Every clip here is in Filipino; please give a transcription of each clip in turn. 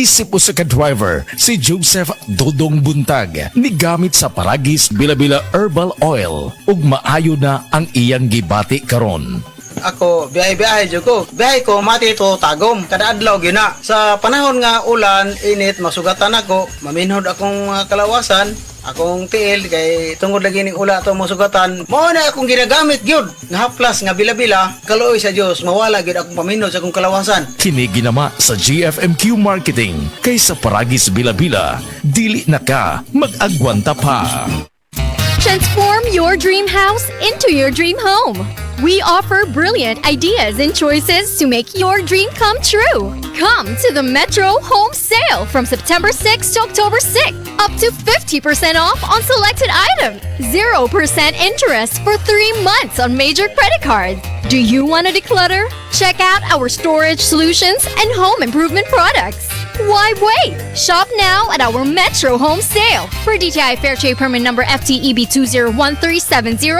Isip usa ka driver si Joseph Dodong Buntag nigamit sa Paragis Bila-Bila Herbal Oil ug maayo na ang iyang gibati karon. Ako, biyahe-biyahe dyan ko. Biyahe ko, mati ito, tagom. Kada adlaw, gina. Sa panahon nga ulan, init, masugatan ako. Maminhod akong kalawasan. Akong tiil, kay tungod lagi ning ula ito masugatan. Mao na akong ginagamit, gyud. Nga haplas, nga bila-bila. Kaluoy sa Diyos, mawala gyud akong paminhod sa akong kalawasan. Kini ginama sa GFMQ Marketing kay sa Paragis Bila-Bila, dili na ka mag-agwanta pa. Transform your dream house into your dream home. We offer brilliant ideas and choices to make your dream come true. Come to the Metro Home Sale from September 6 to October 6. Up to 50% off on selected items. 0% interest for 3 months on major credit cards. Do you want to declutter? Check out our storage solutions and home improvement products. Why wait? Shop now at our Metro Home Sale for DTI Fair Trade Permit number FTEB 201370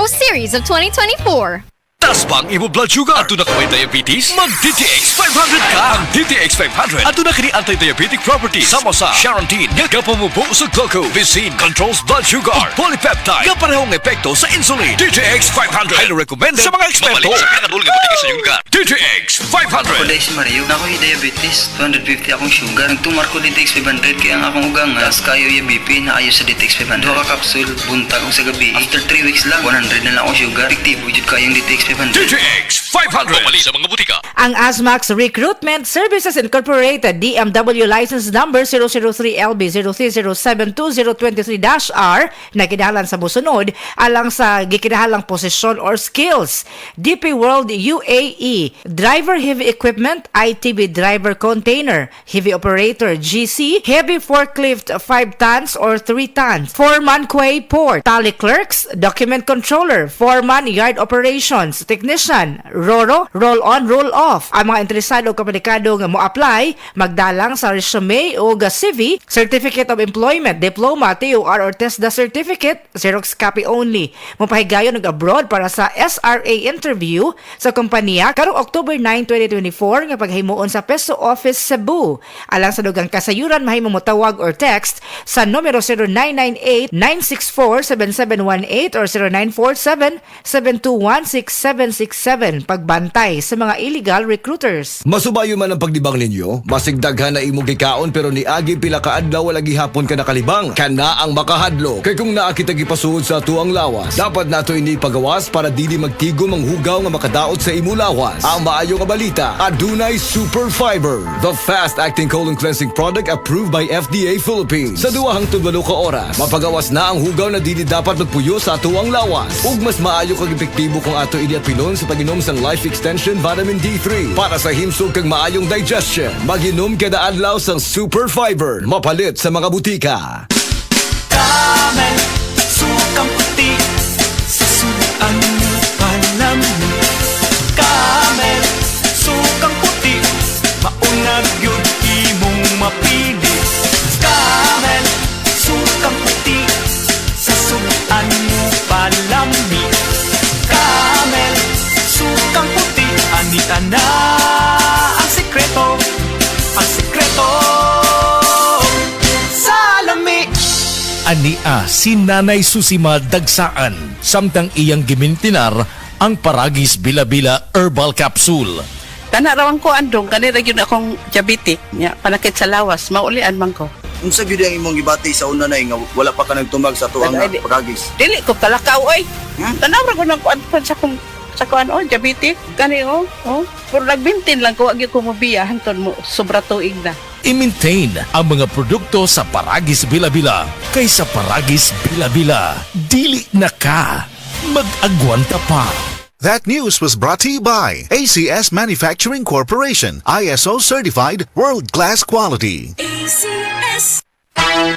series of 2024. Tas bang imo blood sugar? Ato na ka may diabetes? Mag DTX 500 ka! Ang DTX 500 ato na kini anti-diabetic properties sama sa Charantin, nagkapamubo sa gluco, Vicin, controls blood sugar, polypeptide, nga parehong epekto sa insulin. DTX 500 highly recommended sa mga eksperto. Mabalik sa pinakadul nga butika sa iyong lugar. DTX 500. Kulay si Mario, na ako'y diabetes, 250 akong sugar. Nagtumar ko DTX 500 kaya ang akong ugang as kayo yung BP na ayo sa DTX 500. Duha ka kapsul, buntag kong sa gabi. After 3 weeks lang, 100 na lang akong sugar. Efektibo jud kayong DTX 500. DTX 500. Mabalik sa mga butika. Ang Asmax Recruitment Services Incorporated DMW License Number 003LB030722023-R na kinahanglan sa musunod alang sa gikinahalang posisyon or skills. DP World UAE Driver Heavy Equipment ITB Driver Container Heavy Operator GC Heavy Forklift 5 tons or 3 tons Foreman Quay Port Tally Clerks Document Controller Foreman Yard Operations Technician RORO Roll On Roll Off. Ang mga interesado komunikado nga mo apply magdalang sa resume o CV, Certificate of Employment, Diploma, TOR or TESDA Certificate, Xerox copy only. Mapahigayon ng abroad para sa SRA interview sa kompanya karong October 9, 2024 nga paghimuon sa Peso Office Cebu. Alang sa dugang kasayuran mahimong motawag or text sa numero 0998-964-7718 or 0947-721-6767 pagbantay sa mga illegal recruiters. Masubayo man ang pagdibang ninyo, masigdaghan na imo gikaon pero niagi pila ka adlaw wala gihapon ka nakalibang. Kana ang makahadlo. Kay kung naa kita gipasuod sa tuang lawas, dapat nato ini pagawas para dili magtigom ang hugaw nga makadaot sa imo lawas. Ang maayo nga balita, adunay Super Fiber, the fast-acting colon cleansing product approved by FDA Philippines. Sa 2 hangtod 8 ka oras, mapagawas na ang hugaw na dili dapat magpuyo sa tuang lawas. Ug mas maayo kag epektibo kung ato ini apilon sa pag-inom sa Life Extension Vitamin D3 para sa himsog kag maayong digestion. Mag-inom kada adlaw sang Super Fiber, mapalit sa mga butika. Camel, sukang puti, susuan mo palamig. Camel, sukang puti, maunag yun imong mapili. Camel, sukang puti, sasuan mo palamig. Camel, sukang puti, anita na ang sekreto sa lami. Ania si Nanay Susima Dagsaan samtang iyang gimintinar ang Paragis Bila-Bila Herbal Capsule. Tanarawan ko andong kanira yun akong diabetic nya panakit sa lawas maulian man ko. Unsa gyud ang imong gibati sa una nay nga wala pa ka nagtumag sa tuang Paragis? Dili ko kalakaw oy. Tanawra ko nang kuan sa kuan diabetic kani pero nagbintin lang ko agi ko mobiya hanton mo sobra tuig na. I-maintain ang mga produkto sa Paragis Bila-Bila kay sa Paragis Bila-Bila dili na ka mag-agwanta pa. That news was brought to you by ACS Manufacturing Corporation, ISO certified, world-class quality. ACS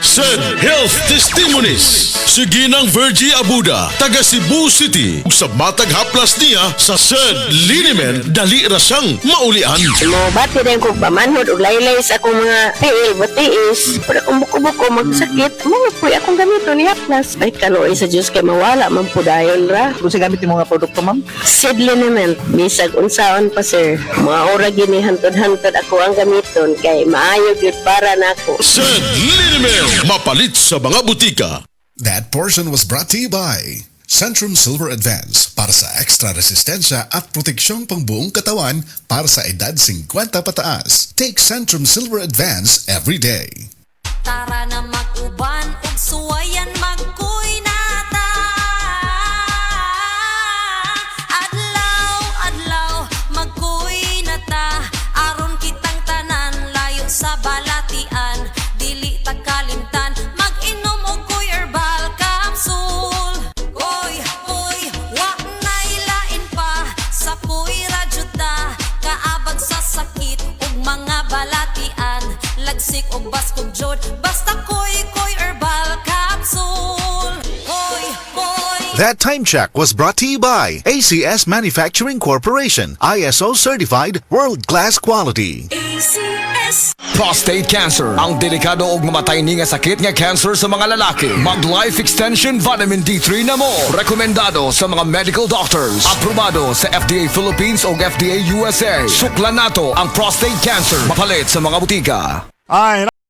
Said Health Testimonies. Sige ng Virgie Abuda, taga Cebu City. Ug sa matag haplas niya sa Said Liniment, dali ra siyang maulian. Mo bati din ko pamanhod og laylay sa akong mga tiil, batiis. Pag akong buko-buko magsakit, mga puy akong gamito ni haplas. Ay kaloy sa Diyos kay mawala man pudayon ra. Kung sa gamit yung mga produkto, ma'am? Said liniment, bisag unsaon pa sir. Mga ora gini hantod-hantod ako ang gamiton kay maayo gyud para nako. Said Liniment, mapalit sa mga butika. That portion was brought to you by Centrum Silver Advance para sa extra resistensya at proteksyong pangbuong katawan para sa edad 50 pataas. Take Centrum Silver Advance every day. Tara na mag-uban ug suwayan magkuy nata. Adlaw magkuy nata. Aron kitang tanan layo sa balatian. Dili ta kalimtan mag-inom og kuy herbal capsule. Koy, wa nay lain pa sa kuy rajuta. Kaabag sa sakit ug mga balatian. Lagsik og baskog jod basta koy herbal capsule. Koy. That time check was brought to you by ACS Manufacturing Corporation, ISO certified world-class quality. ACS. Prostate cancer, ang delikado ug mamatay ni nga sakit nga cancer sa mga lalaki. Mag Life Extension Vitamin D3 na mo. Rekomendado sa mga medical doctors. Aprobado sa FDA Philippines ug FDA USA. Suklan nato ang prostate cancer. Mapalit sa mga butika. Ay,